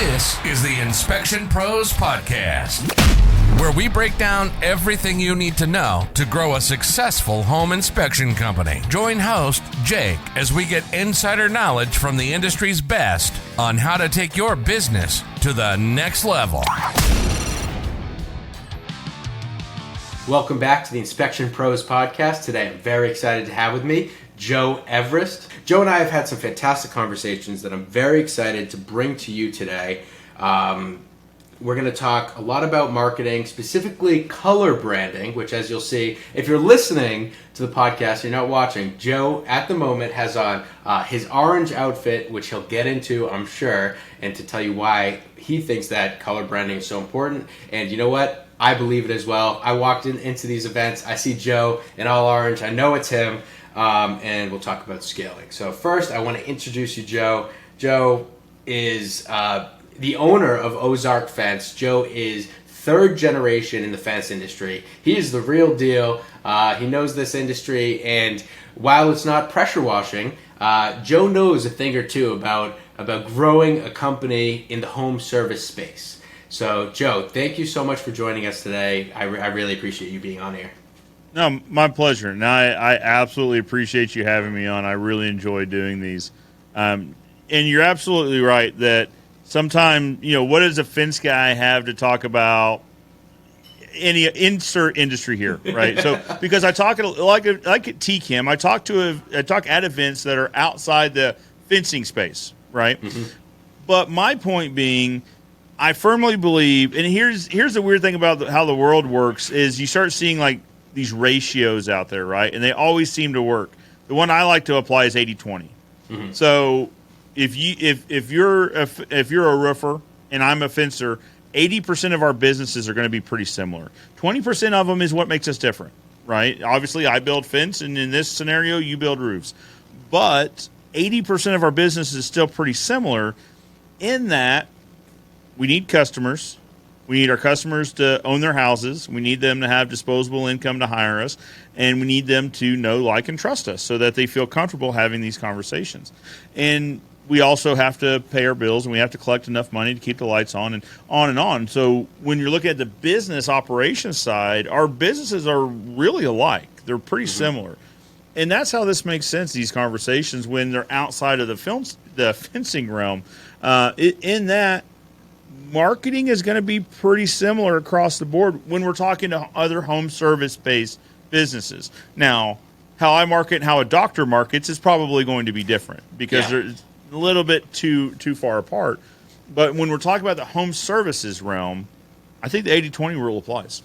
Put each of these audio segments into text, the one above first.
This is the Inspection Pros Podcast, where we break down everything you need to know to grow a successful home inspection company. Join host Jake as we get insider knowledge from the industry's best on how to take your business to the next level. Welcome back to the Inspection Pros Podcast. Today I'm very excited to have with me Joe Everest. Joe and I have had some fantastic conversations that I'm very excited to bring to you today. We're going to talk a lot about marketing, specifically color branding, which, as you'll see, if you're listening to the podcast, you're not watching, Joe at the moment has on his orange outfit, which he'll get into, I'm sure, and to tell you why he thinks that color branding is so important. And you know what? I believe it as well. I walked into these events, I see Joe in all orange, I know it's him, and we'll talk about scaling. So first, I want to introduce you, Joe. Joe is the owner of Ozark Fence. Joe is third generation in the fence industry. He is the real deal. He knows this industry, and while it's not pressure washing, Joe knows a thing or two about growing a company in the home service space. So, Joe, thank you so much for joining us today. I really appreciate you being on here. No, my pleasure. And I absolutely appreciate you having me on. I really enjoy doing these. And you're absolutely right that sometimes, what does a fence guy have to talk about any insert industry here, right? So, because I talk like at TCAM, I talk at events that are outside the fencing space, right? Mm-hmm. But my point being, I firmly believe, and here's the weird thing about how the world works, is you start seeing like these ratios out there, right? And they always seem to work. The one I like to apply is 80-20. Mm-hmm. So if you're a roofer and I'm a fencer, 80% of our businesses are going to be pretty similar. 20% of them is what makes us different, right? Obviously, I build fence, and in this scenario, you build roofs. But 80% of our business is still pretty similar in that we need customers. We need our customers to own their houses. We need them to have disposable income to hire us. And we need them to know, like, and trust us so that they feel comfortable having these conversations. And we also have to pay our bills, and we have to collect enough money to keep the lights on and on and on. So when you're looking at the business operations side, our businesses are really alike. They're pretty similar. And that's how this makes sense, these conversations, when they're outside of the fencing realm. In that, marketing is going to be pretty similar across the board when we're talking to other home service-based businesses. Now, how I market and how a doctor markets is probably going to be different because they're a little bit too far apart. But when we're talking about the home services realm, I think the 80-20 rule applies.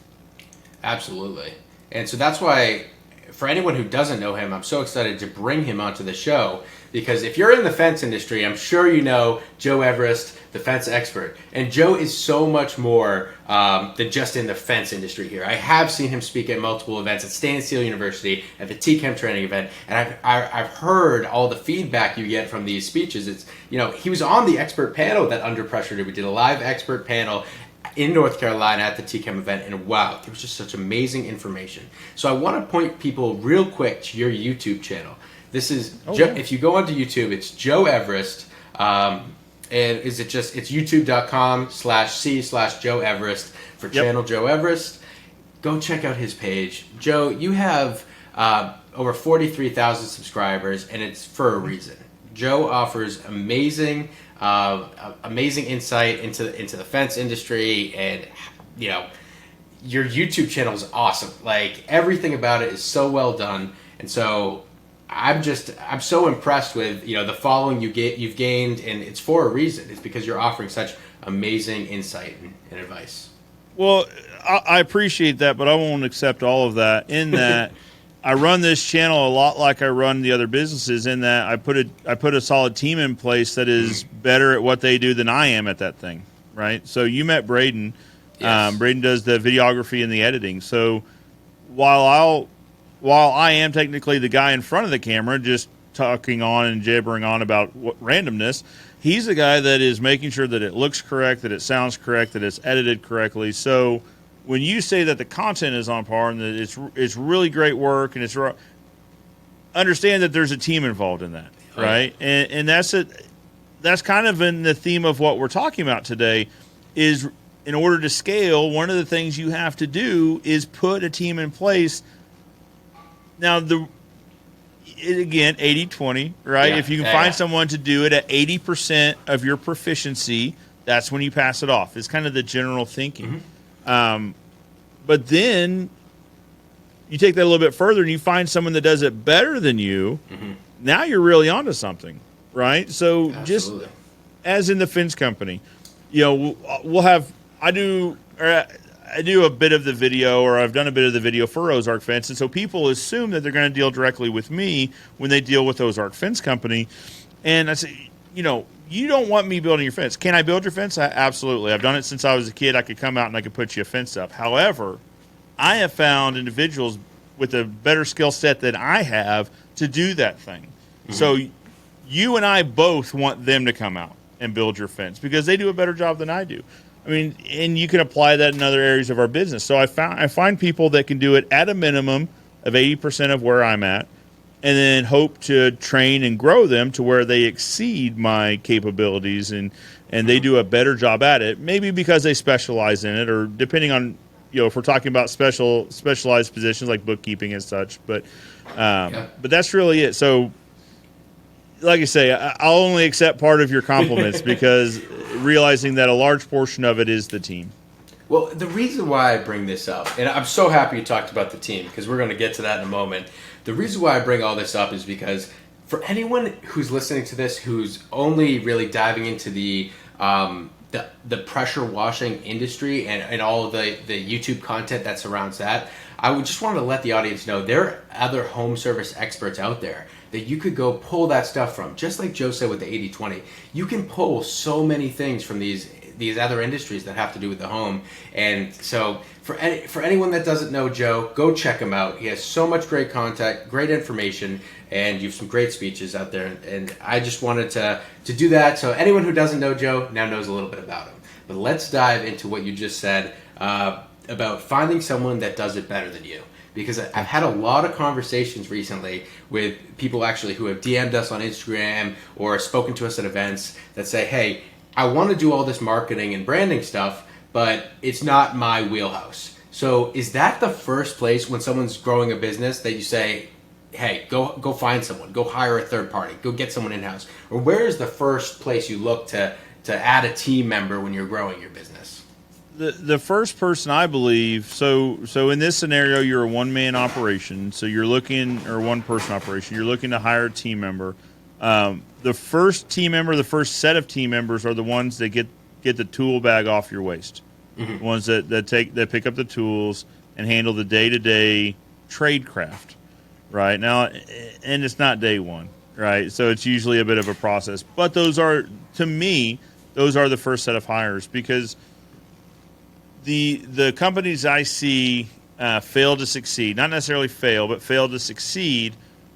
Absolutely. And so that's why, for anyone who doesn't know him, I'm so excited to bring him onto the show, because if you're in the fence industry, I'm sure you know Joe Everest, the fence expert. And Joe is so much more than just in the fence industry here. I have seen him speak at multiple events at Stand Steel University, at the TCAM training event, and I've heard all the feedback you get from these speeches. It's, he was on the expert panel that Under Pressure did. We did a live expert panel in North Carolina at the TCAM event, and wow, there was just such amazing information. So I want to point people real quick to your YouTube channel. This is, if you go onto YouTube, it's Joe Everest, and it's youtube.com/C/Joe Everest for channel Joe Everest. Go check out his page. Joe, you have over 43,000 subscribers, and it's for a reason. Joe offers amazing insight into the fence industry, and your YouTube channel is awesome. Like, everything about it is so well done, and so I'm so impressed with the following you've gained, and it's for a reason. It's because you're offering such amazing insight and advice. Well, I appreciate that, but I won't accept all of that. In that, I run this channel a lot like I run the other businesses. In that, I put a solid team in place that is better at what they do than I am at that thing. Right. So you met Braden. Yes. Braden does the videography and the editing. So while I am technically the guy in front of the camera, just talking on and jabbering on about randomness, he's the guy that is making sure that it looks correct, that it sounds correct, that it's edited correctly. So when you say that the content is on par and that it's really great work, and understand that there's a team involved in that, right? And that's it. that's kind of in the theme of what we're talking about today. Is in order to scale, one of the things you have to do is put a team in place. Now, again, 80-20, right? Yeah. If you can find someone to do it at 80% of your proficiency, that's when you pass it off. It's kind of the general thinking. But then you take that a little bit further and you find someone that does it better than you. Now you're really onto something, right? So Absolutely. just as in the fence company, I do a bit of the video, or I've done a bit of the video for Ozark Fence, and so people assume that they're going to deal directly with me when they deal with Ozark Fence Company. And I say, you don't want me building your fence. Can I build your fence? Absolutely. I've done it since I was a kid. I could come out and I could put you a fence up. However, I have found individuals with a better skill set than I have to do that thing. So you and I both want them to come out and build your fence because they do a better job than I do. I mean, and you can apply that in other areas of our business. So I find people that can do it at a minimum of 80% of where I'm at, and then hope to train and grow them to where they exceed my capabilities and they do a better job at it. Maybe because they specialize in it, or depending on, if we're talking about specialized positions like bookkeeping and such. But that's really it. So, like I say, I'll only accept part of your compliments because realizing that a large portion of it is the team. Well, the reason why I bring this up, and I'm so happy you talked about the team because we're going to get to that in a moment. The reason why I bring all this up is because for anyone who's listening to this who's only really diving into the pressure washing industry and all of the YouTube content that surrounds that, I would just want to let the audience know there are other home service experts out there that you could go pull that stuff from. Just like Joe said with the 80-20, you can pull so many things from these other industries that have to do with the home. And so for anyone that doesn't know Joe, go check him out. He has so much great content, great information, and you have some great speeches out there. And I just wanted to do that. So anyone who doesn't know Joe now knows a little bit about him. But let's dive into what you just said about finding someone that does it better than you. Because I've had a lot of conversations recently with people actually who have DM'd us on Instagram or spoken to us at events that say, hey, I want to do all this marketing and branding stuff, but it's not my wheelhouse. So is that the first place when someone's growing a business that you say, hey, go find someone, go hire a third party, go get someone in-house? Or where is the first place you look to add a team member when you're growing your business? The first person, I believe, so in this scenario, you're a one-man operation, so you're looking, or one-person operation, you're looking to hire a team member. The first team member, the first set of team members are the ones that get the tool bag off your waist. The ones that pick up the tools and handle the day-to-day trade craft, right? Now, and it's not day one, right? So it's usually a bit of a process. But those are, to me, the first set of hires, because the companies I see fail to succeed, not necessarily fail, but fail to succeed,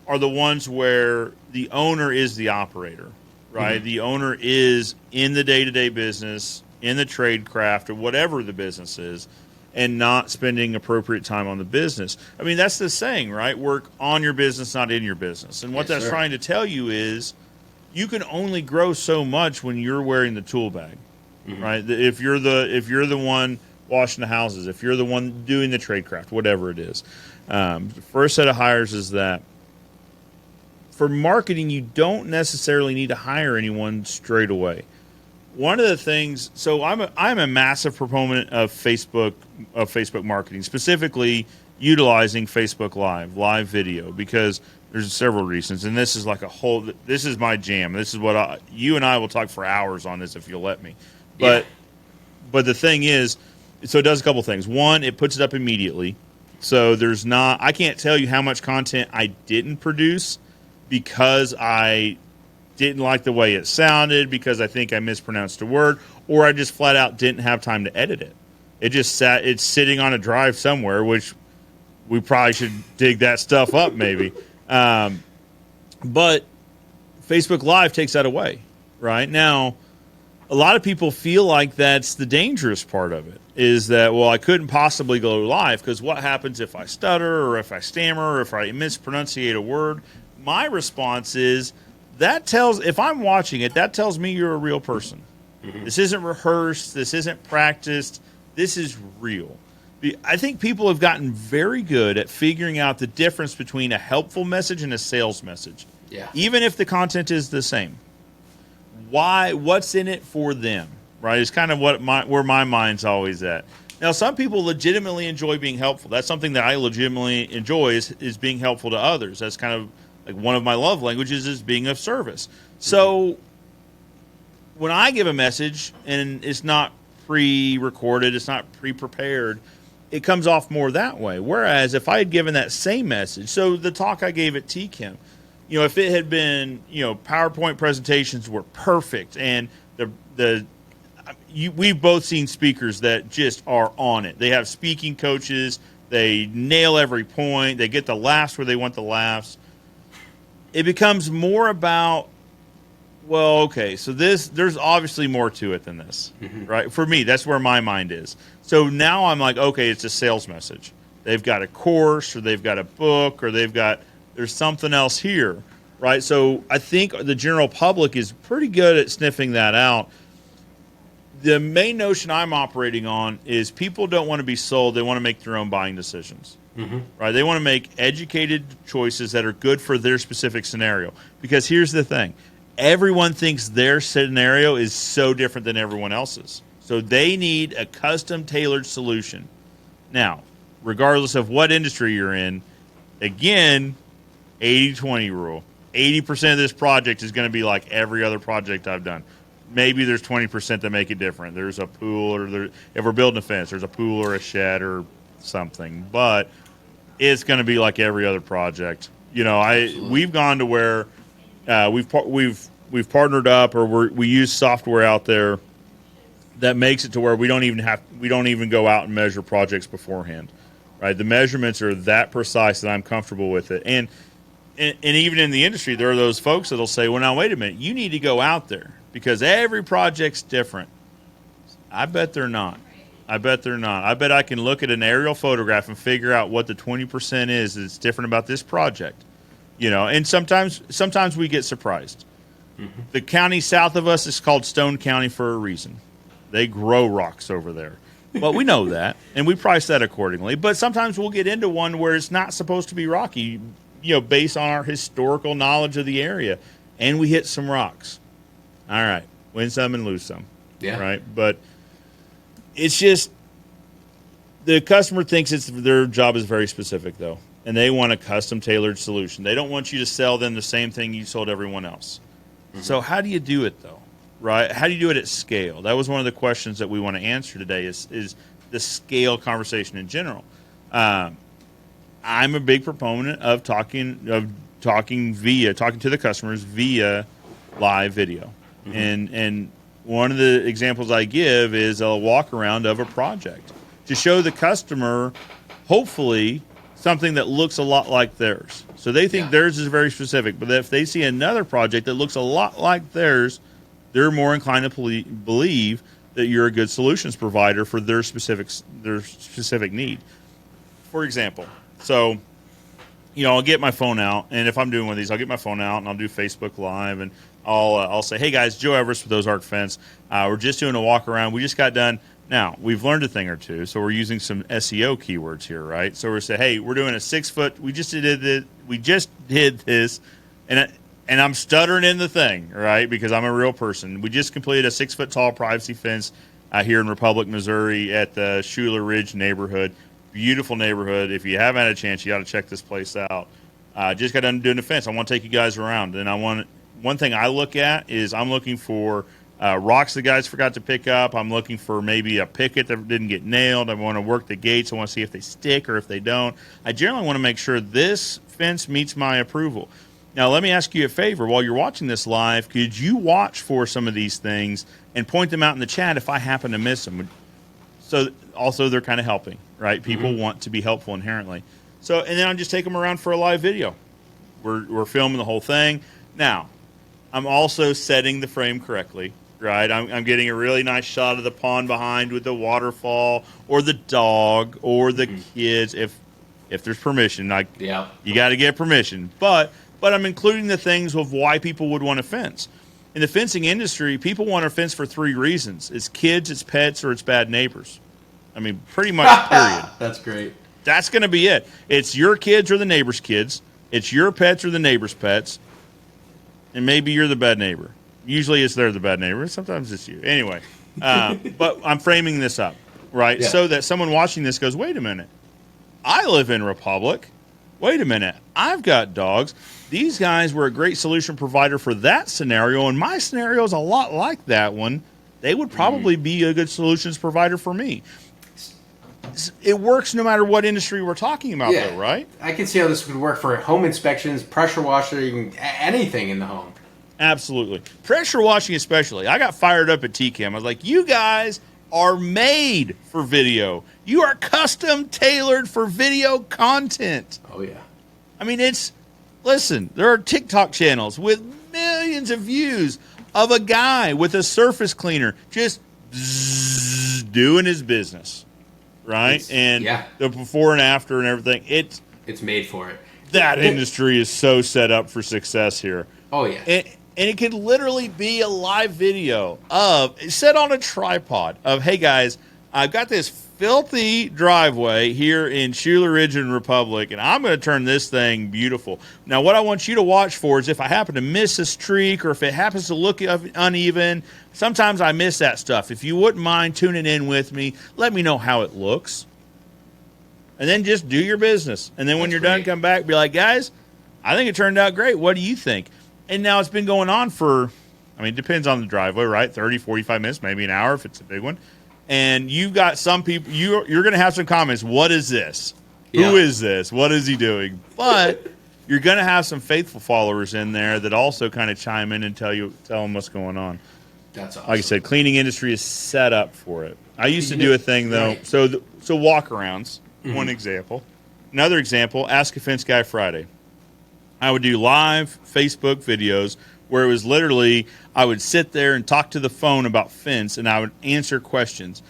are the ones where the owner is the operator, right? The owner is in the day-to-day business, in the trade craft, or whatever the business is, and not spending appropriate time on the business. I mean, that's the saying, right? Work on your business, not in your business. And what that's trying to tell you is you can only grow so much when you're wearing the tool bag, right? If you're the one washing the houses, if you're the one doing the trade craft, whatever it is. The first set of hires is that. For marketing, you don't necessarily need to hire anyone straight away. One of the things, so I'm a massive proponent of Facebook marketing, specifically utilizing Facebook Live video, because there's several reasons, and this is like this is my jam. This is what you and I will talk for hours on this if you'll let me. But the thing is, so it does a couple things. One, it puts it up immediately. So I can't tell you how much content I didn't produce because I didn't like the way it sounded, because I think I mispronounced a word, or I just flat out didn't have time to edit it. It's sitting on a drive somewhere, which we probably should dig that stuff up maybe. But Facebook Live takes that away, right? Now, a lot of people feel like that's the dangerous part of it, is that, well, I couldn't possibly go live because what happens if I stutter or if I stammer or if I mispronunciate a word? My response is that tells, if I'm watching it, that tells me you're a real person. This isn't rehearsed. This isn't practiced. This is real. I think people have gotten very good at figuring out the difference between a helpful message and a sales message. Yeah. Even if the content is the same. What's in it for them, right? It's kind of where my mind's always at. Now, some people legitimately enjoy being helpful. That's something that I legitimately enjoy is being helpful to others. That's kind of like one of my love languages is being of service. So when I give a message and it's not pre-recorded, it's not pre-prepared, it comes off more that way. Whereas if I had given that same message, so the talk I gave at TChem, if it had been, PowerPoint presentations were perfect and we've both seen speakers that just are on it. They have speaking coaches. They nail every point. They get the laughs where they want the laughs. It becomes more about, well, okay, so there's obviously more to it than this, right? For me, that's where my mind is. So now I'm like, okay, it's a sales message. They've got a course or they've got a book or there's something else here, right? So I think the general public is pretty good at sniffing that out. The main notion I'm operating on is people don't want to be sold. They want to make their own buying decisions, right? They want to make educated choices that are good for their specific scenario. Because here's the thing. Everyone thinks their scenario is so different than everyone else's. So they need a custom tailored solution. Now, regardless of what industry you're in, again, 80-20 rule. 80% of this project is going to be like every other project I've done. Maybe there's 20% that make it different. There's a pool, or if we're building a fence, there's a pool or a shed or something. But it's going to be like every other project. We've gone to where we've partnered up, or we use software out there that makes it to where we don't even go out and measure projects beforehand, right? The measurements are that precise that I'm comfortable with it. And even in the industry, there are those folks that'll say, well, now, wait a minute, you need to go out there because every project's different. I bet they're not. I bet I can look at an aerial photograph and figure out what the 20% is that's different about this project. And sometimes we get surprised. The county south of us is called Stone County for a reason. They grow rocks over there. Well, we know that, and we price that accordingly. But sometimes we'll get into one where it's not supposed to be rocky, based on our historical knowledge of the area, and we hit some rocks. All right, win some and lose some. Yeah. Right? But it's just the customer thinks their job is very specific, though, and they want a custom-tailored solution. They don't want you to sell them the same thing you sold everyone else. So how do you do it, though? Right? How do you do it at scale? That was one of the questions that we want to answer today is the scale conversation in general. I'm a big proponent of talking to the customers via live video. And one of the examples I give is a walk around of a project to show the customer, hopefully, something that looks a lot like theirs. So they think theirs is very specific, but if they see another project that looks a lot like theirs, they're more inclined to believe that you're a good solutions provider for their specific need. For example, so I'll get my phone out, and if I'm doing one of these, I'll get my phone out and I'll do Facebook Live, and I'll say, hey guys, Joe Everest with Ozark Fence. We're just doing a walk around. We just got done. Now, we've learned a thing or two, so we're using some SEO keywords here, right? So we're saying, hey, we're doing a 6-foot. We just did this, and I'm stuttering in the thing, right? Because I'm a real person. We just completed a 6-foot tall privacy fence here in Republic, Missouri, at the Schuler Ridge neighborhood. Beautiful neighborhood. If you haven't had a chance, you got to check this place out. Just got done doing the fence. I want to take you guys around, and one thing I look at is I'm looking for rocks the guys forgot to pick up. I'm looking for maybe a picket that didn't get nailed. I want to work the gates. I want to see if they stick or if they don't. I generally want to make sure this fence meets my approval. Now, let me ask you a favor. While you're watching this live, could you watch for some of these things and point them out in the chat if I happen to miss them? So also they're kind of helping, right? People want to be helpful inherently. So, and then I'll just take them around for a live video. We're filming the whole thing. Now, I'm also setting the frame correctly, right? I'm getting a really nice shot of the pond behind with the waterfall or the dog or the kids if there's permission. You got to get permission. But but I'm including the things of why people would want to fence. In the fencing industry, people want to fence for 3 reasons. It's kids, it's pets, or it's bad neighbors. I mean, pretty much, period. That's great. That's going to be it. It's your kids or the neighbor's kids. It's your pets or the neighbor's pets. And maybe you're the bad neighbor. Usually it's they're the bad neighbor. Sometimes it's you. Anyway, but I'm framing this up, right? Yeah. So that someone watching this goes, wait a minute. I live in Republic. Wait a minute. I've got dogs. These guys were a great solution provider for that scenario, and my scenario is a lot like that one. They would probably be a good solutions provider for me. It works no matter what industry we're talking about, though, right? I can see how this would work for home inspections, pressure washing, anything in the home. Absolutely. Pressure washing especially. I got fired up at TCAM. I was like, you guys are made for video. You are custom tailored for video content. Oh, yeah. I mean, listen, there are TikTok channels with millions of views of a guy with a surface cleaner just doing his business, right? The before and after and everything. It's made for it. That industry is so set up for success here. Oh, yeah. And it could literally be a live video set on a tripod of, hey, guys, I've got this filthy driveway here in Schuler Ridge and Republic, and I'm going to turn this thing beautiful. Now, what I want you to watch for is if I happen to miss a streak or if it happens to look uneven, sometimes I miss that stuff. If you wouldn't mind tuning in with me, let me know how it looks. And then just do your business. And then when you're done, come back, be like, guys, I think it turned out great. What do you think? And now it's been going on for, it depends on the driveway, right? 30, 45 minutes, maybe an hour if it's a big one. And you've got some people, you're going to have some comments. What is this? Yeah. Who is this? What is he doing? But you're going to have some faithful followers in there that also kind of chime in and tell them what's going on. That's awesome. Like I said, cleaning industry is set up for it. I used to do a thing, though. Right. So walk-arounds, one example. Another example, Ask a Fence Guy Friday. I would do live Facebook videos where it was literally I would sit there and talk to the phone about fence, and I would answer questions.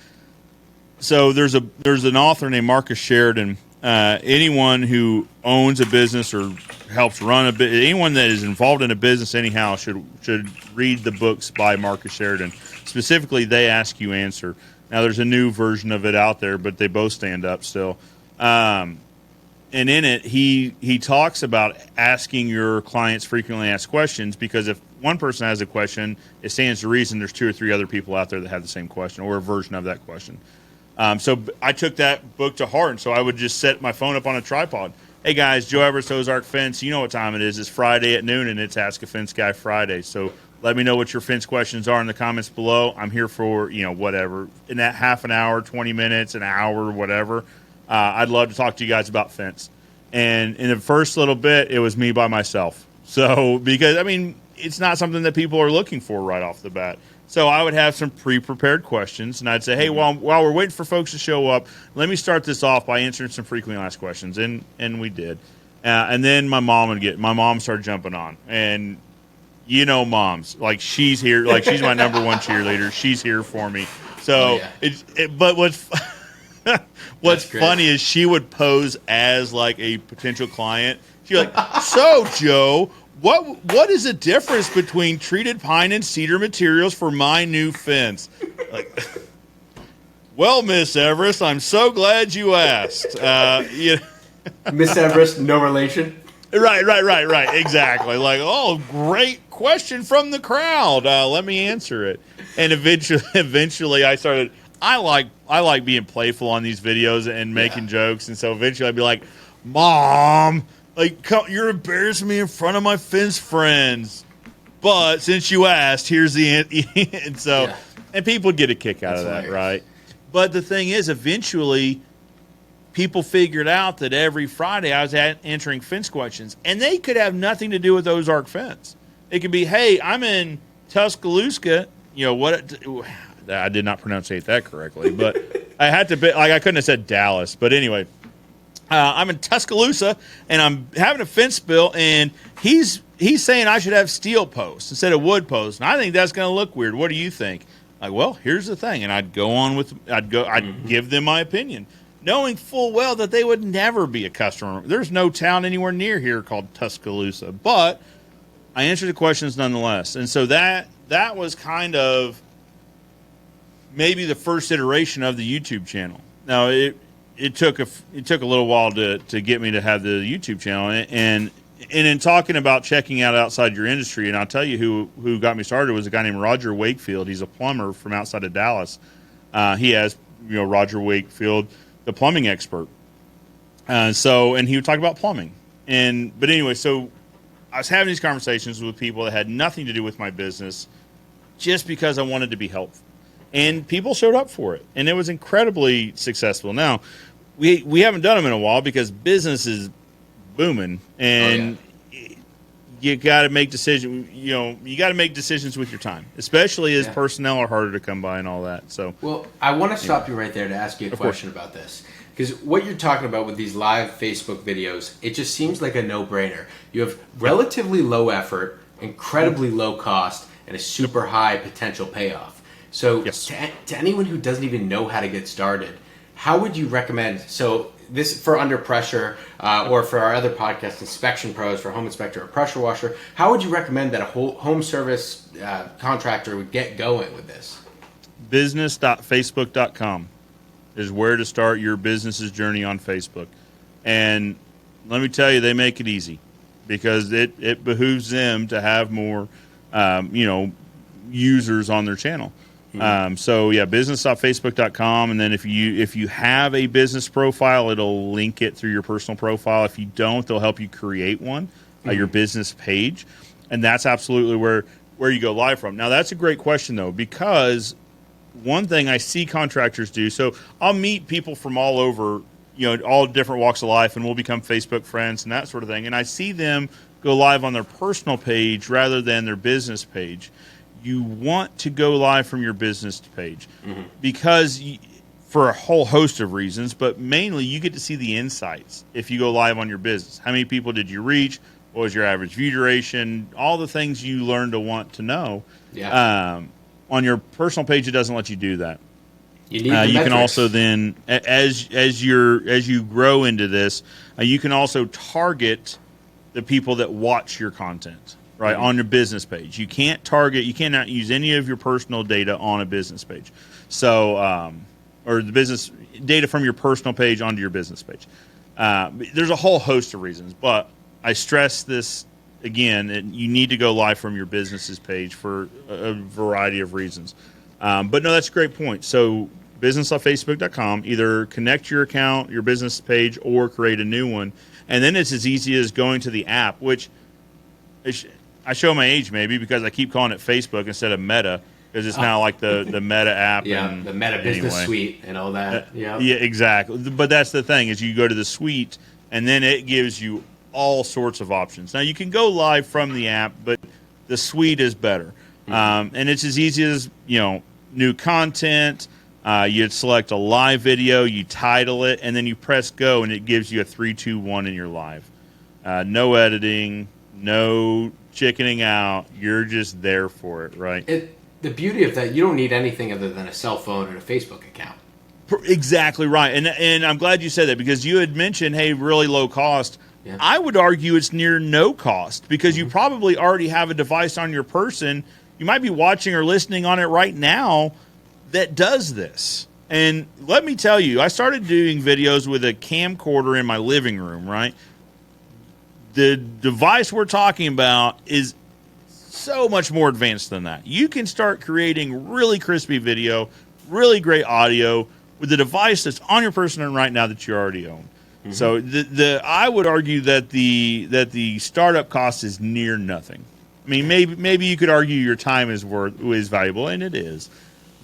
So there's an author named Marcus Sheridan. Anyone who owns a business or helps run a business, anyone that is involved in a business anyhow should read the books by Marcus Sheridan. Specifically, They Ask You Answer. Now there's a new version of it out there, but they both stand up still. And in it, he talks about asking your clients frequently asked questions, because if one person has a question, it stands to reason there's 2 or 3 other people out there that have the same question or a version of that question. So I took that book to heart, and so I would just set my phone up on a tripod. Hey, guys, Joe Everest, Ozark Fence, you know what time it is. It's Friday at noon, and it's Ask a Fence Guy Friday. So let me know what your fence questions are in the comments below. I'm here for, whatever. In that half an hour, 20 minutes, an hour, whatever. I'd love to talk to you guys about fence. And in the first little bit, it was me by myself. So, because, it's not something that people are looking for right off the bat. So I would have some pre-prepared questions, and I'd say, hey, while we're waiting for folks to show up, let me start this off by answering some frequently asked questions. And we did. And then my mom started jumping on. And, moms, like, she's here, like, she's my number one cheerleader. She's here for me. So, but what's funny is she would pose as like a potential client. She's like, so Joe, what is the difference between treated pine and cedar materials for my new fence? Like, well, Miss Everest, I'm so glad you asked. Miss Everest, no relation. Right. Exactly. Like, oh, great question from the crowd. Let me answer it. And eventually I started. I like being playful on these videos and making jokes, and so eventually I'd be like, Mom, like, you're embarrassing me in front of my fence friends. But since you asked, here's the answer. And people get a kick out of that, right? But the thing is, eventually, people figured out that every Friday I was answering fence questions, and they could have nothing to do with Ozark Fence. It could be, hey, I'm in Tuscaloosa, I did not pronunciate that correctly, but I had to be like, I couldn't have said Dallas, but anyway, I'm in Tuscaloosa and I'm having a fence bill, and he's saying I should have steel posts instead of wood posts, and I think that's going to look weird. What do you think? Like, well, here's the thing, and I'd give them my opinion. knowing full well that they would never be a customer. There's no town anywhere near here called Tuscaloosa, but I answered the questions nonetheless. And so that was kind of maybe the first iteration of the YouTube channel. Now it took a little while to get me to have the YouTube channel, and in talking about checking out outside your industry, and I'll tell you who got me started was a guy named Roger Wakefield. He's a plumber from outside of Dallas. He has Roger Wakefield, the plumbing expert. And he would talk about plumbing, but anyway, so I was having these conversations with people that had nothing to do with my business, just because I wanted to be helpful. And people showed up for it, and it was incredibly successful. Now, we haven't done them in a while because business is booming, and you got to make decisions. You got to make decisions with your time, especially as personnel are harder to come by and all that. So, well, I want to stop you right there to ask you a question about this, because what you're talking about with these live Facebook videos, it just seems like a no-brainer. You have relatively low effort, incredibly low cost, and a super high potential payoff. So to anyone who doesn't even know how to get started, how would you recommend, so this for Under Pressure or for our other podcast, Inspection Pros, for Home Inspector or Pressure Washer, how would you recommend that a whole home service contractor would get going with this? Business.facebook.com is where to start your business's journey on Facebook. And let me tell you, they make it easy because it behooves them to have more, users on their channel. Business.facebook.com, and then if you have a business profile, it'll link it through your personal profile. If you don't, they'll help you create one, your business page, and that's absolutely where you go live from. Now, that's a great question though, because one thing I see contractors do, so I'll meet people from all over, all different walks of life, and we'll become Facebook friends and that sort of thing, and I see them go live on their personal page rather than their business page. You want to go live from your business page because for a whole host of reasons, but mainly you get to see the insights if you go live on your business. How many people did you reach? What was your average view duration? All the things you learn to want to know. On your personal page, it doesn't let you do that. You can also then, as you grow into this, you can also target the people that watch your content. Right, on your business page. You cannot use any of your personal data on a business page. So, or the business data from your personal page onto your business page. There's a whole host of reasons, but I stress this again, you need to go live from your business's page for a variety of reasons. But no, that's a great point. So, business.facebook.com, either connect your account, your business page, or create a new one. And then it's as easy as going to the app, which I show my age maybe because I keep calling it Facebook instead of Meta, because it's now like the Meta app. Yeah, and the Meta Business Suite and all that. Yeah, exactly. But that's the thing, is you go to the suite, and then it gives you all sorts of options. Now, you can go live from the app, but the suite is better. And it's as easy as, new content. You'd select a live video, you title it, and then you press go, and it gives you a 3, 2, 1 in your live. No editing, no chickening out. You're just there for it, right? The beauty of that, you don't need anything other than a cell phone and a Facebook account. Exactly right. And I'm glad you said that, because you had mentioned, hey, really low cost. Yeah. I would argue it's near no cost, because you probably already have a device on your person. You might be watching or listening on it right now that does this. And let me tell you, I started doing videos with a camcorder in my living room, right? The device we're talking about is so much more advanced than that. You can start creating really crispy video, really great audio with the device that's on your person right now that you already own. So I would argue that the startup cost is near nothing. I mean, maybe you could argue your time is valuable, and it is,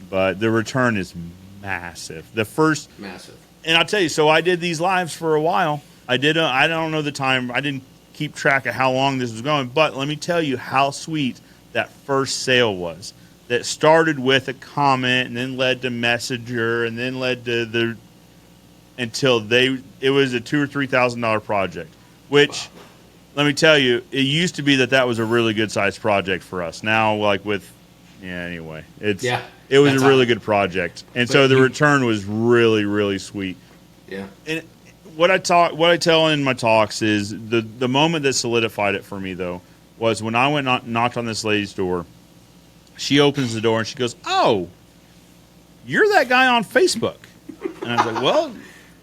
but the return is massive. Massive. And I'll tell you, so I did these lives for a while. I don't know the time. I didn't keep track of how long this was going, but let me tell you how sweet that first sale was. That started with a comment and then led to Messenger and then led to it was a $2,000 or $3,000 project, which let me tell you, it used to be that was a really good sized project for us. Now, it was a really good project, and so the return was really, really sweet. Yeah. And what I tell in my talks is the moment that solidified it for me though was when I went knocked on this lady's door. She opens the door and she goes, "Oh, you're that guy on Facebook." And I was like, "Well,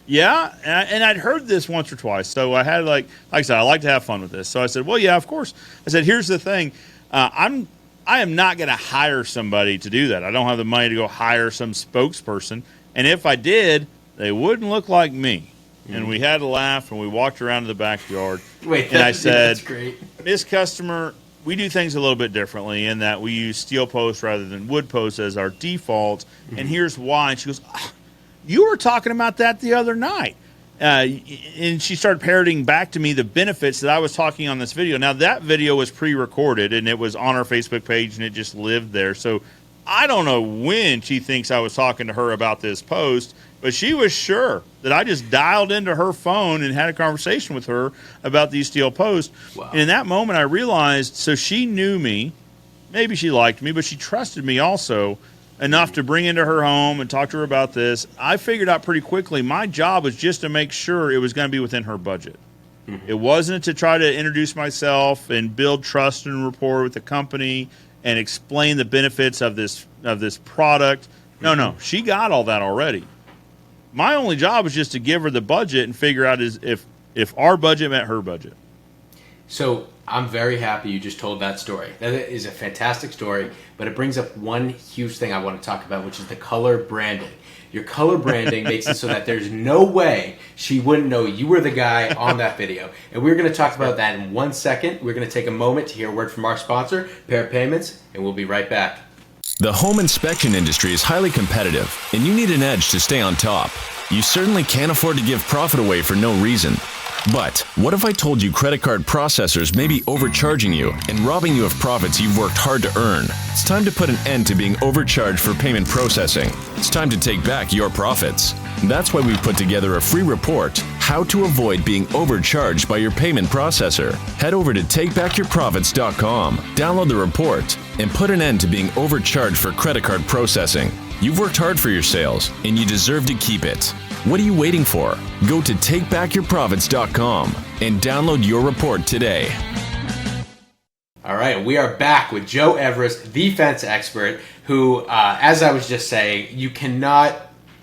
yeah." And I'd heard this once or twice, so I had like I said, I like to have fun with this. So I said, "Well, yeah, of course." I said, "Here's the thing, I am not going to hire somebody to do that. I don't have the money to go hire some spokesperson, and if I did, they wouldn't look like me." And we had a laugh, and we walked around to the backyard. Wait, and I said, that's great. "Miss Customer, we do things a little bit differently in that we use steel posts rather than wood posts as our default, and here's why." And she goes, "You were talking about that the other night." And she started parroting back to me the benefits that I was talking on this video. Now, that video was pre-recorded, and it was on our Facebook page, and it just lived there. So I don't know when she thinks I was talking to her about this post, but she was sure that I just dialed into her phone and had a conversation with her about these steel posts. Wow. And in that moment, I realized, so she knew me. Maybe she liked me, but she trusted me also enough to bring into her home and talk to her about this. I figured out pretty quickly my job was just to make sure it was going to be within her budget. It wasn't to try to introduce myself and build trust and rapport with the company and explain the benefits of this product. No, she got all that already. My only job was just to give her the budget and figure out if our budget met her budget. So I'm very happy you just told that story. That is a fantastic story, but it brings up one huge thing I want to talk about, which is the color branding. Your color branding makes it so that there's no way she wouldn't know you were the guy on that video. And we're going to talk about that in 1 second. We're going to take a moment to hear a word from our sponsor, Pair Payments, and we'll be right back. The home inspection industry is highly competitive, and you need an edge to stay on top. You certainly can't afford to give profit away for no reason. But what if I told you credit card processors may be overcharging you and robbing you of profits you've worked hard to earn? It's time to put an end to being overcharged for payment processing. It's time to take back your profits. That's why we've put together a free report, How to Avoid Being Overcharged by Your Payment Processor. Head over to takebackyourprofits.com, download the report, and put an end to being overcharged for credit card processing. You've worked hard for your sales, and you deserve to keep it. What are you waiting for? Go to takebackyourprofits.com and download your report today. All right, we are back with Joe Everest, the fence expert, who, as I was just saying, you cannot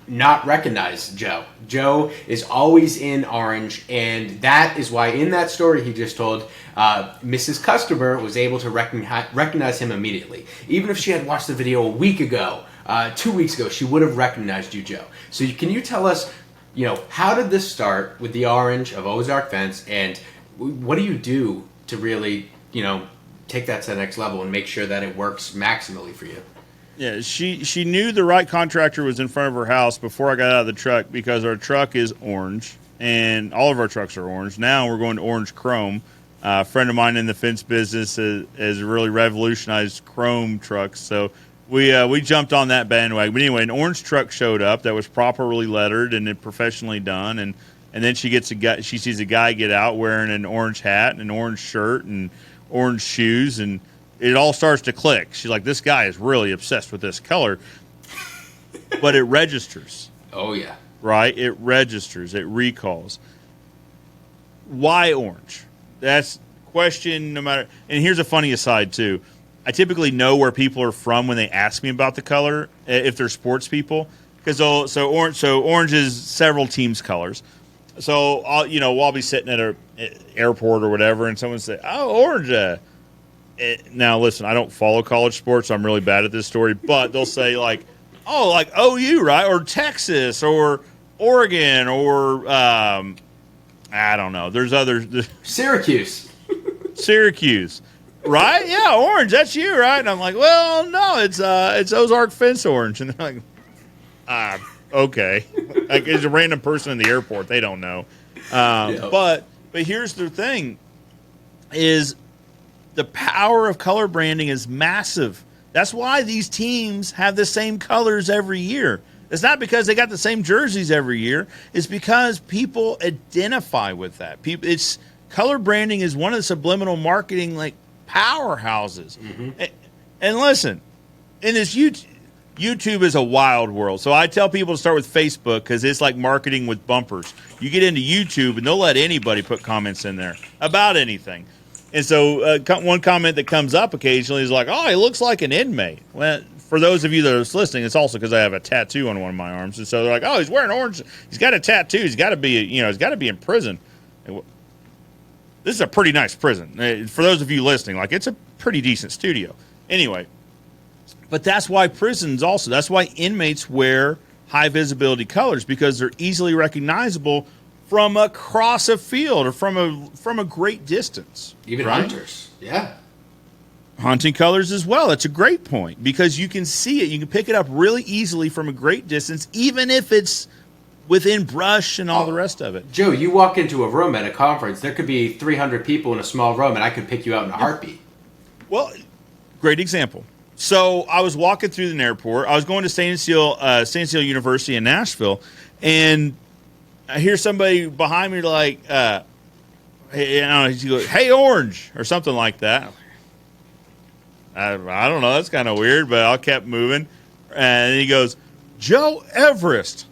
not recognize Joe. Joe is always in orange, and that is why in that story he just told, Mrs. Customer was able to recognize him immediately. Even if she had watched the video a week ago, 2 weeks ago, she would have recognized you, Joe. So can you tell us, how did this start with the orange of Ozark Fence, and what do you do to really, take that to the next level and make sure that it works maximally for you? Yeah, she knew the right contractor was in front of her house before I got out of the truck because our truck is orange, and all of our trucks are orange. Now we're going to orange chrome. A friend of mine in the fence business has really revolutionized chrome trucks, so we jumped on that bandwagon. But anyway, an orange truck showed up that was properly lettered and professionally done, and then she sees a guy get out wearing an orange hat and an orange shirt and orange shoes, and it all starts to click. She's like, this guy is really obsessed with this color. But it registers. Oh, yeah. Right? It registers. It recalls. Why orange? That's question no matter. And here's a funny aside, too. I typically know where people are from when they ask me about the color, if they're sports people. Because orange is several teams' colors. So, I'll be sitting at an airport or whatever, and someone say, oh, orange. Now, listen, I don't follow college sports, so I'm really bad at this story, but they'll say, like OU, right? Or Texas, or Oregon, or I don't know. There's others. Syracuse. Right? Yeah, orange, that's you, right? And I'm like, well, no, it's Ozark Fence orange. And they're like, okay. Like, it's a random person in the airport. They don't know. Yep. But here's the thing is the power of color branding is massive. That's why these teams have the same colors every year. It's not because they got the same jerseys every year. It's because people identify with that. It's color branding is one of the subliminal marketing powerhouses. Mm-hmm. And listen, in this YouTube is a wild world. So I tell people to start with Facebook because it's like marketing with bumpers. You get into YouTube and they'll let anybody put comments in there about anything. And so one comment that comes up occasionally is like, oh, he looks like an inmate. Well, for those of you that are listening, it's also because I have a tattoo on one of my arms. And so they're like, oh, he's wearing orange. He's got a tattoo. He's got to be, he's got to be in prison. This is a pretty nice prison. For those of you listening, like, it's a pretty decent studio. Anyway, but that's why prisons also, that's why inmates wear high visibility colors, because they're easily recognizable from across a field or from a great distance. Even right? hunters, yeah. Hunting colors as well. That's a great point, because you can see it. You can pick it up really easily from a great distance, even if it's within brush and all the rest of it. Joe, you walk into a room at a conference, there could be 300 people in a small room, and I could pick you out in a heartbeat. Well, great example. So I was walking through the airport. I was going to St. Cecile University in Nashville, and I hear somebody behind me like, he goes, "Hey, Orange," or something like that. I don't know. That's kind of weird, but I kept moving. And he goes, "Joe Everest."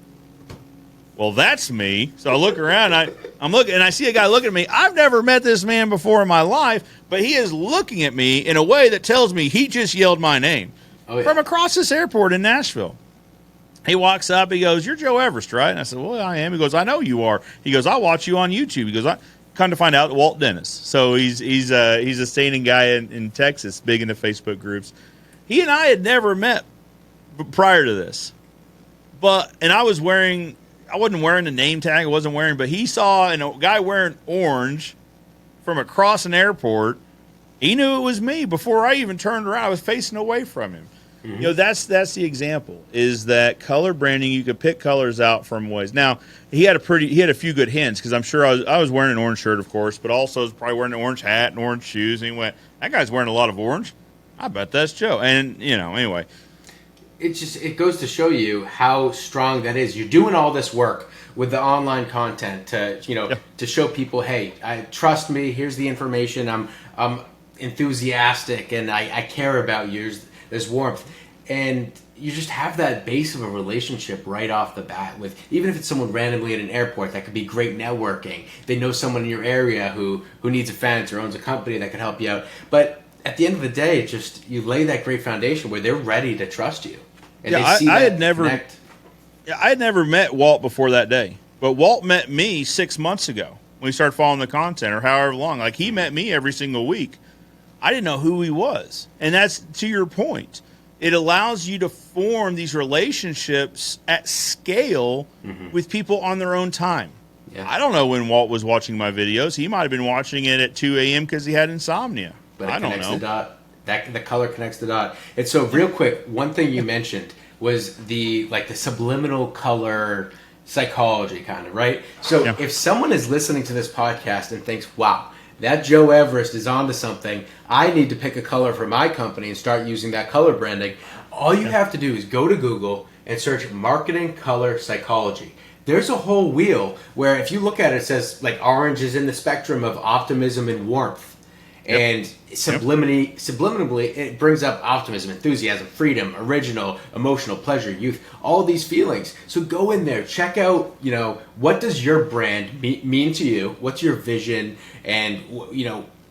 Well, that's me. So I look around. I'm looking, and I see a guy looking at me. I've never met this man before in my life, but he is looking at me in a way that tells me he just yelled my name from across this airport in Nashville. He walks up. He goes, "You're Joe Everest, right?" And I said, "Well, I am." He goes, "I know you are." He goes, "I watch you on YouTube." He goes, "I come to find out, Walt Dennis." So he's a staining guy in Texas, big into Facebook groups. He and I had never met prior to this, and I wasn't wearing the name tag. I wasn't wearing, but he saw a guy wearing orange from across an airport. He knew it was me before I even turned around. I was facing away from him. Mm-hmm. That's the example, is that color branding. You could pick colors out from ways. Now he had a few good hints, because I'm sure I was wearing an orange shirt, of course, but also was probably wearing an orange hat and orange shoes. And he went, "That guy's wearing a lot of orange. I bet that's Joe." And anyway, it goes to show you how strong that is. You're doing all this work with the online content to show people, hey, trust me. Here's the information. I'm enthusiastic and I care about you. There's warmth, and you just have that base of a relationship right off the bat with, even if it's someone randomly at an airport, that could be great networking. They know someone in your area who needs a fence or owns a company that could help you out. But at the end of the day, you lay that great foundation where they're ready to trust you. And they see I had never met Walt before that day, but Walt met me 6 months ago when we started following the content, or however long. Like, he met me every single week. I didn't know who he was. And that's, to your point, it allows you to form these relationships at scale with people on their own time. Yeah. I don't know when Walt was watching my videos. He might have been watching it at 2 a.m. because he had insomnia. But I don't know. The color connects the dot. And so, real quick, one thing you mentioned was the subliminal color psychology, kind of, right? So if someone is listening to this podcast and thinks, wow, that Joe Everest is onto something, I need to pick a color for my company and start using that color branding, all you have to do is go to Google and search marketing color psychology. There's a whole wheel where, if you look at it, it says like orange is in the spectrum of optimism and warmth. And subliminally, it brings up optimism, enthusiasm, freedom, original, emotional, pleasure, youth, all these feelings. So go in there, check out, what does your brand mean to you? What's your vision and,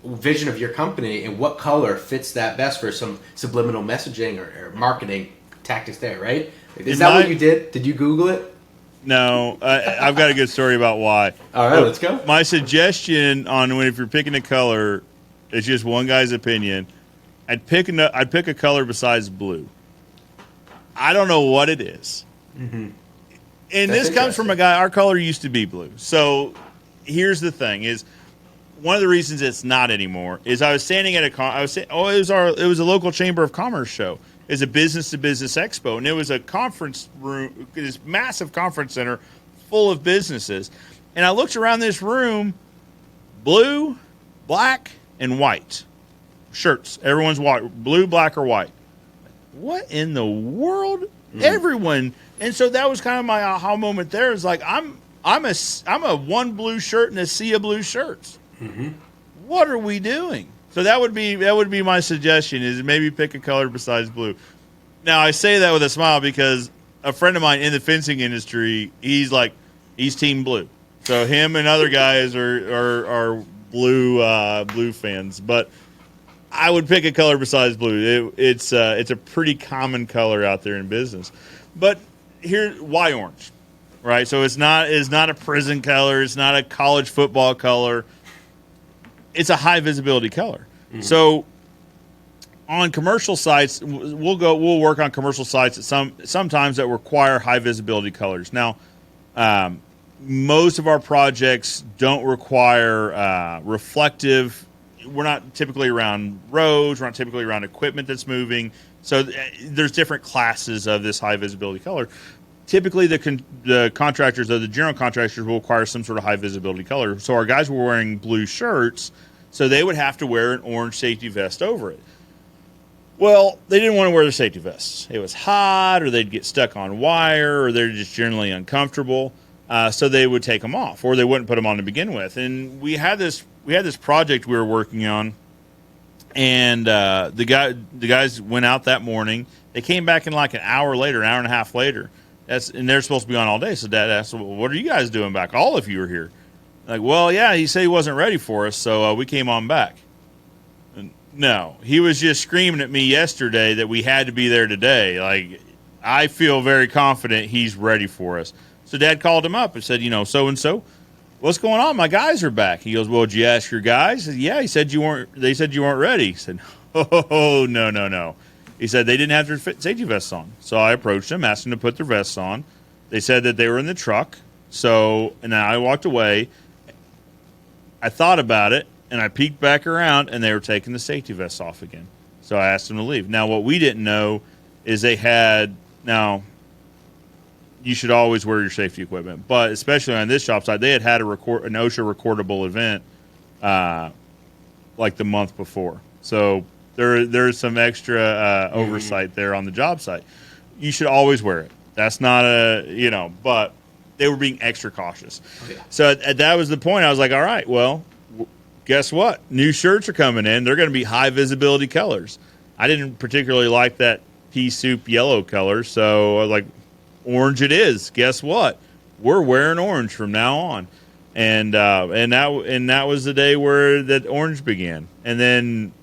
vision of your company, and what color fits that best for some subliminal messaging or marketing tactics there, right? Is that what you did? Did you Google it? No, I've got a good story about why. All right, let's go. My suggestion if you're picking a color, it's just one guy's opinion. I'd pick a color besides blue. I don't know what it is. Mm-hmm. And this comes from a guy. Our color used to be blue. So here's the thing: is one of the reasons it's not anymore is I was standing at it was a local chamber of commerce show. It's a business to business expo, and it was a conference room, this massive conference center full of businesses. And I looked around this room, blue, black, and white shirts. Everyone's white, blue, black, or white. What in the world? Mm-hmm. Everyone. And so that was kind of my aha moment there. Is like, I'm a one blue shirt and a sea of blue shirts. Mm-hmm. What are we doing? So that would be my suggestion, is maybe pick a color besides blue. Now, I say that with a smile because a friend of mine in the fencing industry, he's team blue. So him and other guys are blue fans. But I would pick a color besides blue. It's a pretty common color out there in business. But why orange? Right? So it's not a prison color. It's not a college football color. It's a high visibility color. Mm-hmm. So on commercial sites, we'll work on commercial sites sometimes that require high visibility colors. Now, most of our projects don't require reflective. We're not typically around roads. We're not typically around equipment that's moving. So there's different classes of this high visibility color. Typically, the contractors, or the general contractors, will require some sort of high visibility color. So our guys were wearing blue shirts, so they would have to wear an orange safety vest over it. Well, they didn't want to wear their safety vests. It was hot, or they'd get stuck on wire, or they're just generally uncomfortable. So they would take them off, or they wouldn't put them on to begin with. And we had this project we were working on, and the guys went out that morning. They came back in like an hour and a half later. And they're supposed to be on all day. So Dad asked, well, what are you guys doing back? All of you are here. Like, well, yeah, he said he wasn't ready for us, so we came on back. And no, he was just screaming at me yesterday that we had to be there today. Like, I feel very confident he's ready for us. So Dad called him up and said, so-and-so, what's going on? My guys are back. He goes, well, did you ask your guys? I said, yeah, they said you weren't ready. He said, oh, no. He said they didn't have their safety vests on. So I approached them, asked them to put their vests on. They said that they were in the truck. And then I walked away. I thought about it, and I peeked back around, and they were taking the safety vests off again. So I asked them to leave. Now, what we didn't know is now, you should always wear your safety equipment. But especially on this job site, they had an OSHA recordable event like the month before. So there's some extra oversight there on the job site. You should always wear it. That's not but they were being extra cautious. Oh, yeah. So that was the point. I was like, all right, well, guess what? New shirts are coming in. They're going to be high visibility colors. I didn't particularly like that pea soup yellow color, so I was like, orange it is. Guess what? We're wearing orange from now on. And that was the day where that orange began. And then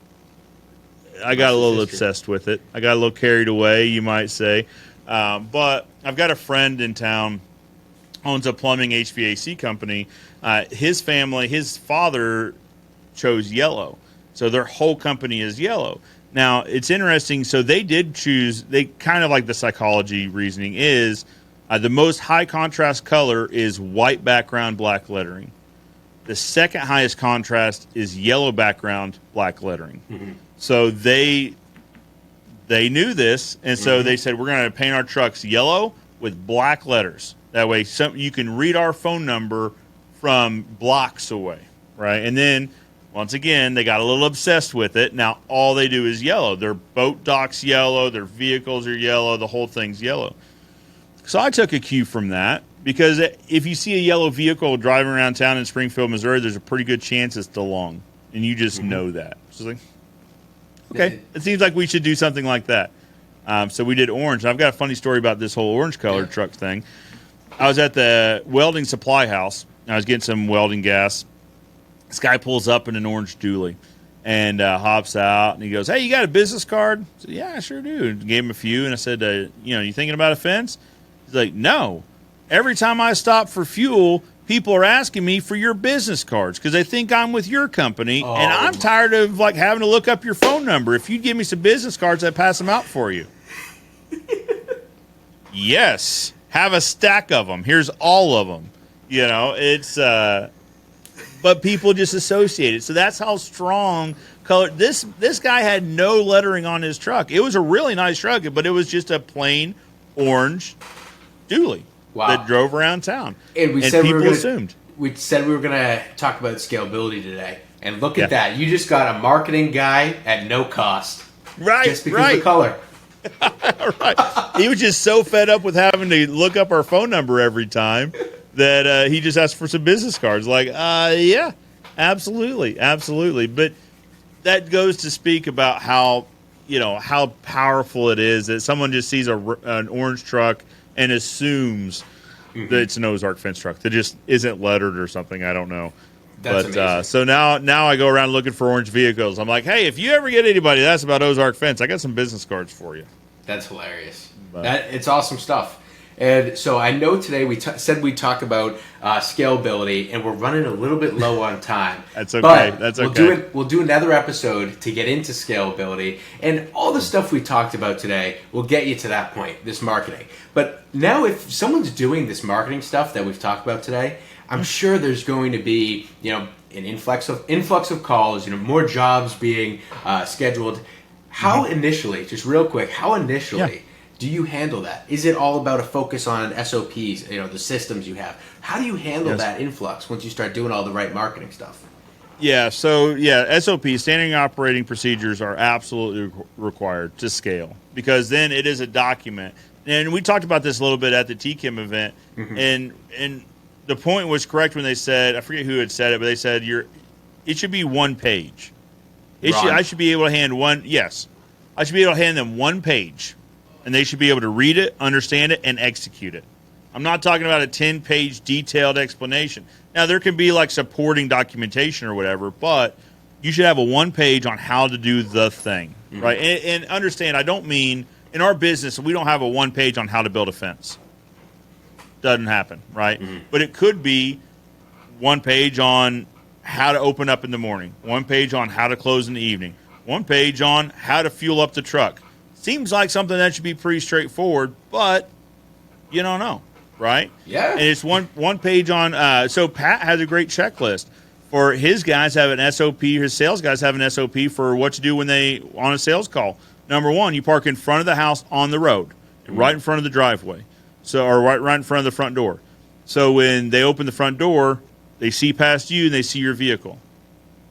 I got a little obsessed with it. I got a little carried away, you might say. But I've got a friend in town, owns a plumbing HVAC company. His father chose yellow. So their whole company is yellow. Now, it's interesting. So they did choose, kind of like the psychology reasoning is, the most high contrast color is white background, black lettering. The second highest contrast is yellow background, black lettering. Mm-hmm. So they knew this, and so they said, we're going to paint our trucks yellow with black letters. That way you can read our phone number from blocks away, right? And then, once again, they got a little obsessed with it. Now, all they do is yellow. Their boat dock's yellow. Their vehicles are yellow. The whole thing's yellow. So I took a cue from that, because if you see a yellow vehicle driving around town in Springfield, Missouri, there's a pretty good chance it's DeLong, and you just know that. So it's like, okay, it seems like we should do something like that. So we did orange. I've got a funny story about this whole orange colored truck thing. I was at the welding supply house. I was getting some welding gas. This guy pulls up in an orange dually and hops out, and he goes, hey, you got a business card? I said, yeah, I sure do. And gave him a few, and I said, you thinking about a fence? He's like, no. Every time I stop for fuel, people are asking me for your business cards because they think I'm with your company, and I'm tired of having to look up your phone number. If you'd give me some business cards, I'd pass them out for you. Yes. Have a stack of them. Here's all of them. It's but people just associate it. So that's how strong color. This guy had no lettering on his truck. It was a really nice truck, but it was just a plain orange dually that drove around town. And people assumed. We said we were going to talk about scalability today. And look at that. You just got a marketing guy at no cost. Right, just because of color. Right. He was just so fed up with having to look up our phone number every time that he just asked for some business cards. Yeah, absolutely. But that goes to speak about how how powerful it is that someone just sees an orange truck and assumes that it's an Ozark fence truck that just isn't lettered or something. I don't know. That's amazing. So now I go around looking for orange vehicles. I'm like, hey, if you ever get anybody that's about Ozark fence, I got some business cards for you. That's hilarious. It's awesome stuff. And so I know today we said we'd talk about scalability, and we're running a little bit low on time. That's okay. But That's okay. We'll do another episode to get into scalability, and all the stuff we talked about today will get you to that point, this marketing. But now if someone's doing this marketing stuff that we've talked about today, I'm sure there's going to be, an influx of calls, more jobs being scheduled. How initially, just real quick, do you handle that? Is it all about a focus on SOPs, the systems you have? How do you handle that influx once you start doing all the right marketing stuff? Yeah, SOPs, standard operating procedures, are absolutely required to scale, because then it is a document. And we talked about this a little bit at the TChem event, and the point was correct when they said, I forget who had said it, but they said it should be one page. I should be able to hand I should be able to hand them one page, and they should be able to read it, understand it, and execute it. I'm not talking about a 10-page detailed explanation. Now, there can be like supporting documentation or whatever, but you should have a one page on how to do the thing, right? And understand, I don't mean in our business, we don't have a one page on how to build a fence. Doesn't happen, right? But it could be one page on how to open up in the morning, one page on how to close in the evening, one page on how to fuel up the truck. Seems like something that should be pretty straightforward, but you don't know, right? Yeah. And it's one page on. So Pat has a great checklist for his guys. Have an SOP. His sales guys have an SOP for what to do when they on a sales call. Number one, you park in front of the house on the road, right in front of the driveway, or right in front of the front door. So when they open the front door, they see past you and they see your vehicle.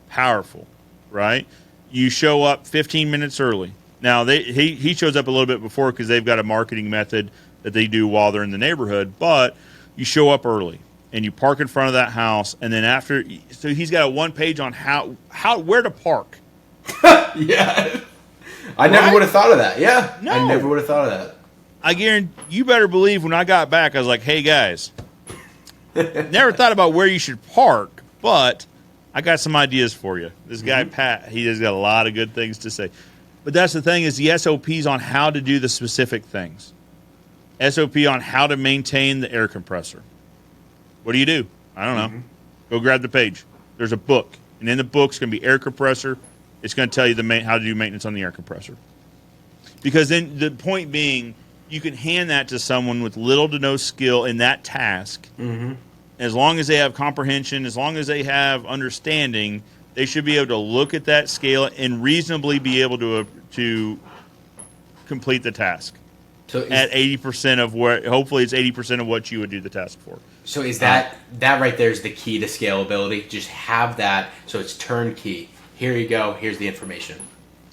Powerful, right? You show up 15 minutes early. Now, he shows up a little bit before because they've got a marketing method that they do while they're in the neighborhood. But you show up early and you park in front of that house, and then so he's got a one page on where to park. Yeah, I never would have thought of that. Yeah, no. I never would have thought of that. I guarantee you better believe when I got back, I was like, "Hey guys, never thought about where you should park, but I got some ideas for you." This guy Pat, he has got a lot of good things to say. But that's the thing, is the SOPs on how to do the specific things. SOP on how to maintain the air compressor. What do you do? I don't know. Go grab the page. There's a book. And in the book's going to be air compressor. It's going to tell you how to do maintenance on the air compressor. Because then the point being, you can hand that to someone with little to no skill in that task. As long as they have comprehension, as long as they have understanding, they should be able to look at that scale and reasonably be able to complete the task. So at 80% of hopefully it's 80% of what you would do the task for. So is that right there is the key to scalability? Just have that so it's turnkey. Here you go. Here's the information.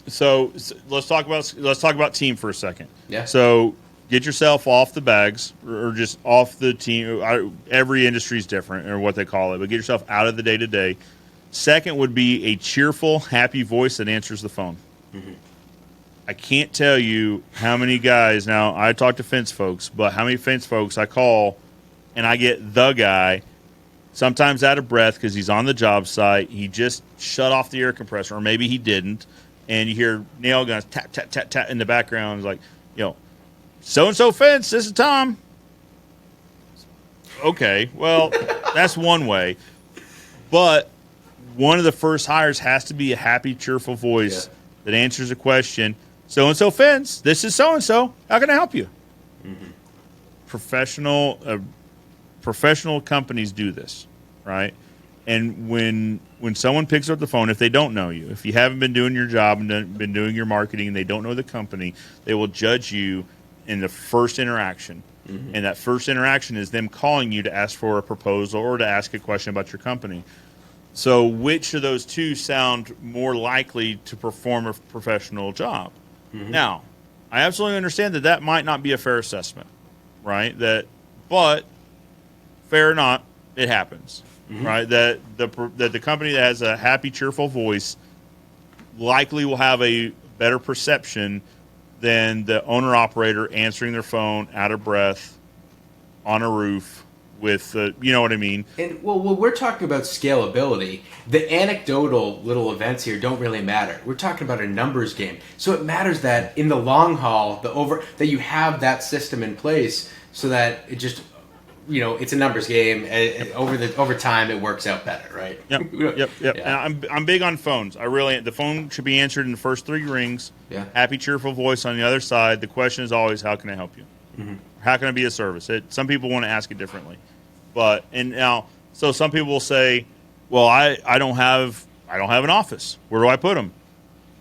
So let's talk about team for a second. Yeah. So get yourself off the bags or just off the team. Every industry is different or what they call it, but get yourself out of the day-to-day. Second would be a cheerful, happy voice that answers the phone. I can't tell you how many guys, now I talk to fence folks, but how many fence folks I call and I get the guy, sometimes out of breath because he's on the job site. He just shut off the air compressor, or maybe he didn't, and you hear nail guns tap, tap, tap, tap in the background. It's like, so-and-so fence, this is Tom. Okay, well, that's one way. But one of the first hires has to be a happy, cheerful voice that answers a question. So-and-so fence, this is so-and-so. How can I help you? Professional companies do this, right? And when someone picks up the phone, if they don't know you, if you haven't been doing your job and been doing your marketing and they don't know the company, they will judge you in the first interaction. And that first interaction is them calling you to ask for a proposal or to ask a question about your company. So which of those two sound more likely to perform a professional job? Now, I absolutely understand that might not be a fair assessment, right? But fair or not, it happens, right? That the company that has a happy, cheerful voice likely will have a better perception than the owner-operator answering their phone out of breath on a roof with, you know what I mean? And well, we're talking about scalability. The anecdotal little events here don't really matter. We're talking about a numbers game. So it matters that in the long haul, that you have that system in place so that it just, it's a numbers game. Over time, it works out better, right? Yep. Yeah. And I'm big on phones. The phone should be answered in the first 3 rings. Yeah. Happy, cheerful voice on the other side. The question is always, how can I help you? Mm-hmm. How can I be of service? Some people want to ask it differently. So some people will say, well, I don't have an office. Where do I put them?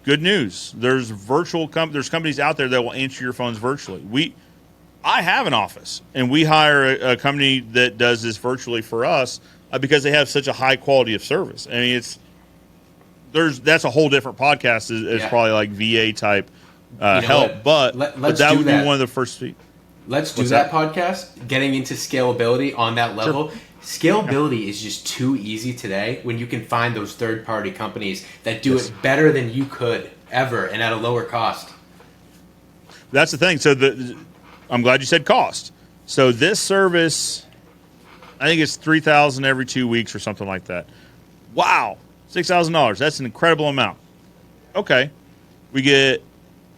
Good news. There's there's companies out there that will answer your phones virtually. I have an office, and we hire a company that does this virtually for us because they have such a high quality of service. I mean, that's a whole different podcast. It's probably like VA type help, but that would be one of the first feet. Let's do that podcast, getting into scalability on that level. Sure. Scalability is just too easy today when you can find those third-party companies that do it better than you could ever and at a lower cost. That's the thing. So I'm glad you said cost. So this service, I think it's $3,000 every 2 weeks or something like that. Wow, $6,000. That's an incredible amount. Okay,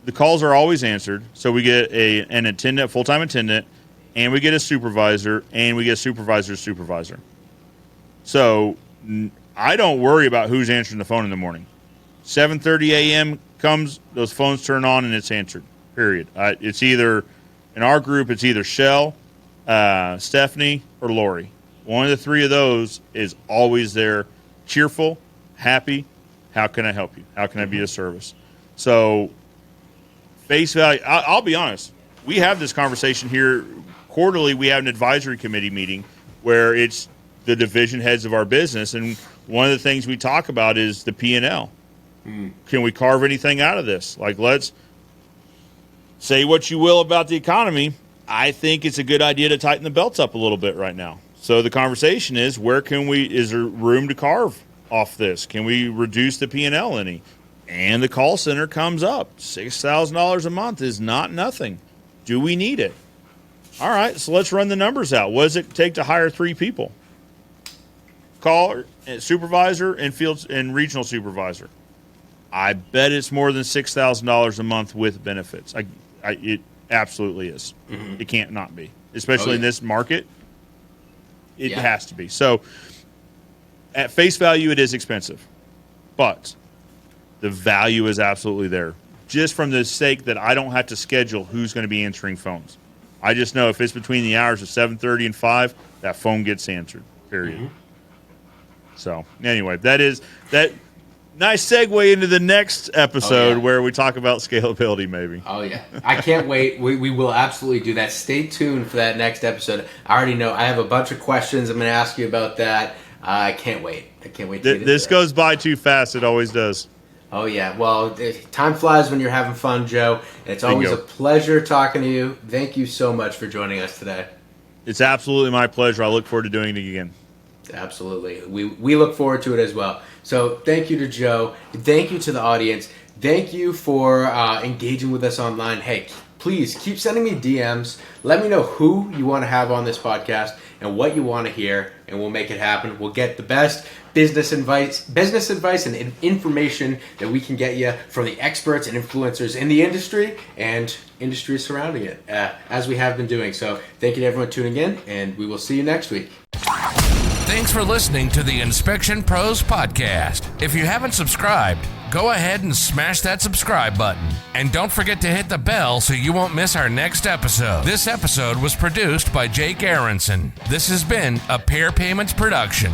the calls are always answered, so we get an attendant, full-time attendant, and we get a supervisor, and we get a supervisor's supervisor. So I don't worry about who's answering the phone in the morning. 7:30 a.m. comes, those phones turn on, and it's answered, period. It's either, in our group, it's either Shell, Stephanie, or Lori. One of the 3 of those is always there, cheerful, happy. How can I help you? How can I be of service? So face value, I'll be honest. We have this conversation here quarterly. We have an advisory committee meeting where it's the division heads of our business, and one of the things we talk about is the P&L. Can we carve anything out of this? Like, let's say what you will about the economy. I think it's a good idea to tighten the belts up a little bit right now. So the conversation is, is there room to carve off this? Can we reduce the P&L any? And the call center comes up. $6,000 a month is not nothing. Do we need it? All right, so let's run the numbers out. What does it take to hire 3 people? Caller, supervisor, and field and regional supervisor. I bet it's more than $6,000 a month with benefits. It absolutely is. Mm-hmm. It can't not be, especially in this market. It has to be. So, at face value, it is expensive, but the value is absolutely there. Just from the sake that I don't have to schedule who's going to be answering phones. I just know if it's between the hours of 7:30 and 5, that phone gets answered, period. Mm-hmm. So, anyway, that nice segue into the next episode where we talk about scalability, maybe. Oh, yeah. I can't wait. We will absolutely do that. Stay tuned for that next episode. I already know. I have a bunch of questions I'm going to ask you about that. I can't wait. To get into this goes by too fast. It always does. Oh, yeah. Well, time flies when you're having fun, Joe. It's always a pleasure talking to you. Thank you so much for joining us today. It's absolutely my pleasure. I look forward to doing it again. Absolutely. We look forward to it as well. So thank you to Joe. Thank you to the audience. Thank you for engaging with us online. Hey, please keep sending me DMs. Let me know who you want to have on this podcast and what you want to hear, and we'll make it happen. We'll get the best business advice and information that we can get you from the experts and influencers in the industry and industry surrounding it, as we have been doing. So thank you to everyone tuning in, and we will see you next week. Thanks for listening to the Inspection Pros Podcast. If you haven't subscribed, go ahead and smash that subscribe button. And don't forget to hit the bell so you won't miss our next episode. This episode was produced by Jake Aronson. This has been a Pair Payments production.